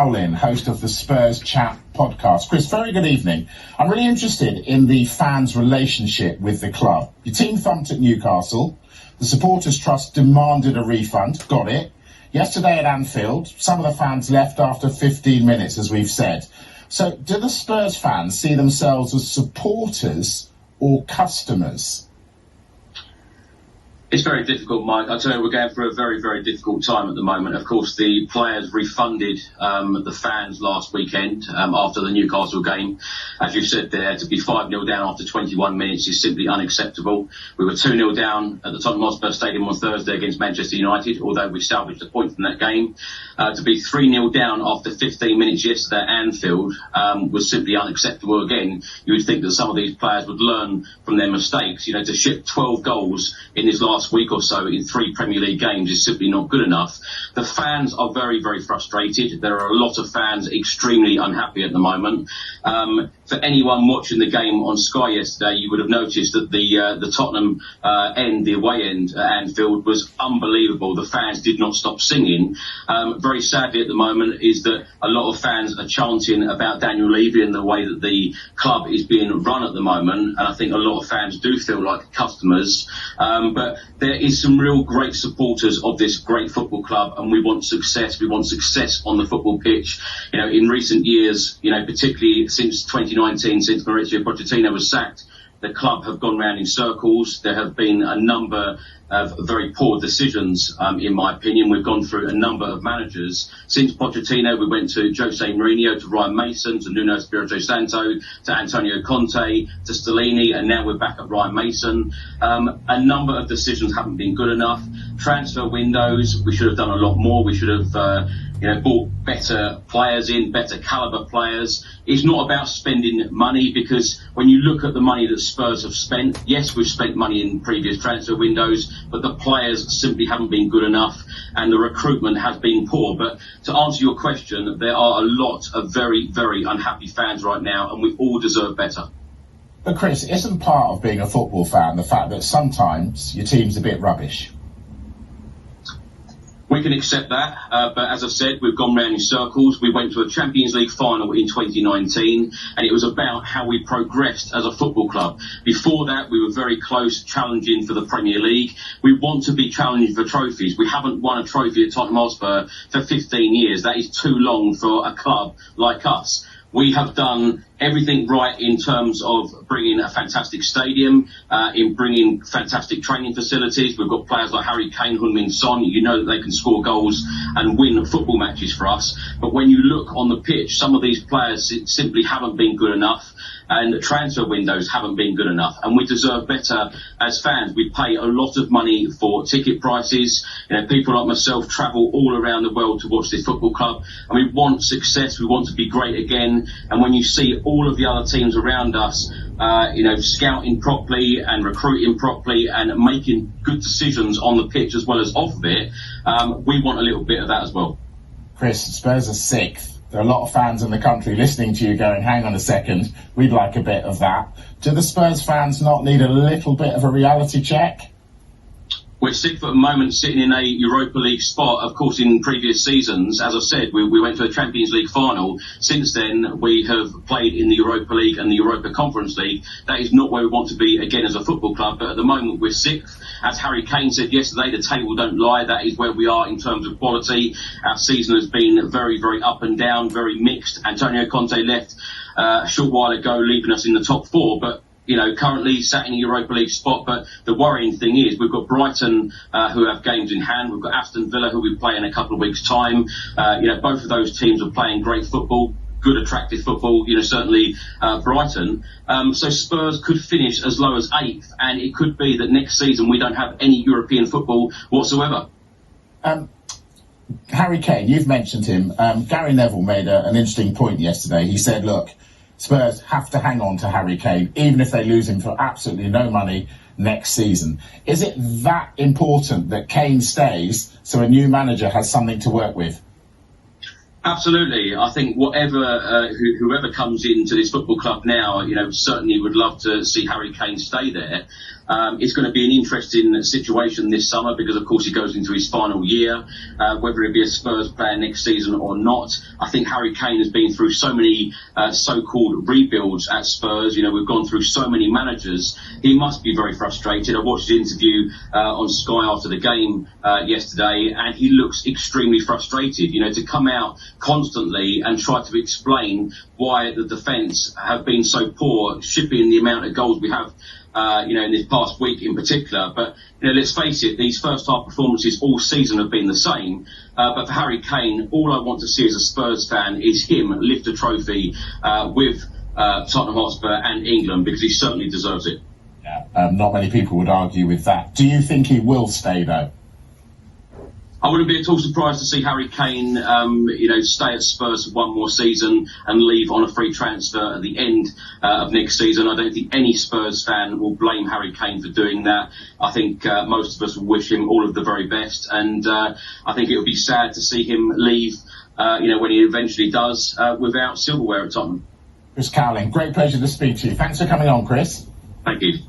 Cowlin, host of the Spurs Chat podcast. Chris, very good evening. I'm really interested in the fans' relationship with the club. Your team thumped at Newcastle. The Supporters Trust demanded a refund. Got it. Yesterday at Anfield, some of the fans left after 15 minutes, as we've said. So do the Spurs fans see themselves as supporters or customers? It's very difficult, Mike. I tell you, we're going through a very, very difficult time at the moment. Of course, the players refunded the fans last weekend after the Newcastle game. As you said there, to be 5-0 down after 21 minutes is simply unacceptable. We were 2-0 down at the Tottenham Hotspur Stadium on Thursday against Manchester United, although we salvaged a point from that game. To be 3-0 down after 15 minutes yesterday at Anfield was simply unacceptable again. You would think that some of these players would learn from their mistakes. You know, to ship 12 goals in this last week or so in 3 Premier League games is simply not good enough. The fans are very, very frustrated. There are a lot of fans extremely unhappy at the moment. For anyone watching the game on Sky yesterday, you would have noticed that the Tottenham end, the away end at Anfield, was unbelievable. The fans did not stop singing. Very sadly at the moment is that a lot of fans are chanting about Daniel Levy and the way that the club is being run at the moment, and I think a lot of fans do feel like customers. But there is some real great supporters of this great football club, and we want success. We want success on the football pitch. You know, in recent years, you know, particularly since 2019, since Mauricio Pochettino was sacked, the club have gone round in circles. There have been a number of very poor decisions, in my opinion. We've gone through a number of managers. Since Pochettino, we went to Jose Mourinho, to Ryan Mason, to Nuno Espirito Santo, to Antonio Conte, to Stellini, and now we're back at Ryan Mason. A number of decisions haven't been good enough. Transfer windows, we should have done a lot more. We should have bought better players in, better calibre players. It's not about spending money, because when you look at the money that Spurs have spent, yes, we've spent money in previous transfer windows, but the players simply haven't been good enough and the recruitment has been poor. But to answer your question, there are a lot of very, very unhappy fans right now, and we all deserve better. But Chris, isn't part of being a football fan the fact that sometimes your team's a bit rubbish? We can accept that, but as I said, we've gone round in circles. We went to a Champions League final in 2019, and it was about how we progressed as a football club. Before that, we were very close, challenging for the Premier League. We want to be challenging for trophies. We haven't won a trophy at Tottenham Hotspur for 15 years. That is too long for a club like us. We have done everything right in terms of bringing a fantastic stadium, in bringing fantastic training facilities. We've got players like Harry Kane, Heung-min Son. You know that they can score goals and win football matches for us. But when you look on the pitch, some of these players simply haven't been good enough, and transfer windows haven't been good enough. And we deserve better as fans. We pay a lot of money for ticket prices. You know, people like myself travel all around the world to watch this football club, and we want success. We want to be great again. And when you see all of the other teams around us, scouting properly and recruiting properly and making good decisions on the pitch as well as off of it, we want a little bit of that as well. Chris, Spurs are 6th. There are a lot of fans in the country listening to you going, hang on a second, we'd like a bit of that. Do the Spurs fans not need a little bit of a reality check? We're 6th at the moment, sitting in a Europa League spot. Of course, in previous seasons, as I said, we went to a Champions League final. Since then, we have played in the Europa League and the Europa Conference League. That is not where we want to be again as a football club, but at the moment we're 6th. As Harry Kane said yesterday, the table don't lie. That is where we are in terms of quality. Our season has been very, very up and down, very mixed. Antonio Conte left a short while ago, leaving us in the top 4, but currently sat in a Europa League spot. But the worrying thing is we've got Brighton, who have games in hand. We've got Aston Villa, who we play in a couple of weeks' time. Both of those teams are playing great football, good, attractive football, certainly Brighton. So Spurs could finish as low as 8th, and it could be that next season we don't have any European football whatsoever. Harry Kane, you've mentioned him. Gary Neville made an interesting point yesterday. He said, look, Spurs have to hang on to Harry Kane, even if they lose him for absolutely no money next season. Is it that important that Kane stays so a new manager has something to work with? Absolutely. I think whoever comes into this football club now, certainly would love to see Harry Kane stay there. It's going to be an interesting situation this summer because, of course, he goes into his final year. Whether he'll be a Spurs player next season or not, I think Harry Kane has been through so many so-called rebuilds at Spurs. We've gone through so many managers. He must be very frustrated. I watched his interview on Sky after the game yesterday, and he looks extremely frustrated. To come out constantly and try to explain why the defence have been so poor, shipping the amount of goals we have in this past week in particular. But, let's face it, these first half performances all season have been the same. But for Harry Kane, all I want to see as a Spurs fan is him lift a trophy with Tottenham Hotspur and England, because he certainly deserves it. Yeah, not many people would argue with that. Do you think he will stay, though? I wouldn't be at all surprised to see Harry Kane, stay at Spurs for one more season and leave on a free transfer at the end of next season. I don't think any Spurs fan will blame Harry Kane for doing that. I think most of us will wish him all of the very best, and I think it would be sad to see him leave, when he eventually does, without silverware at Tottenham. Chris Cowlin, great pleasure to speak to you. Thanks for coming on, Chris. Thank you.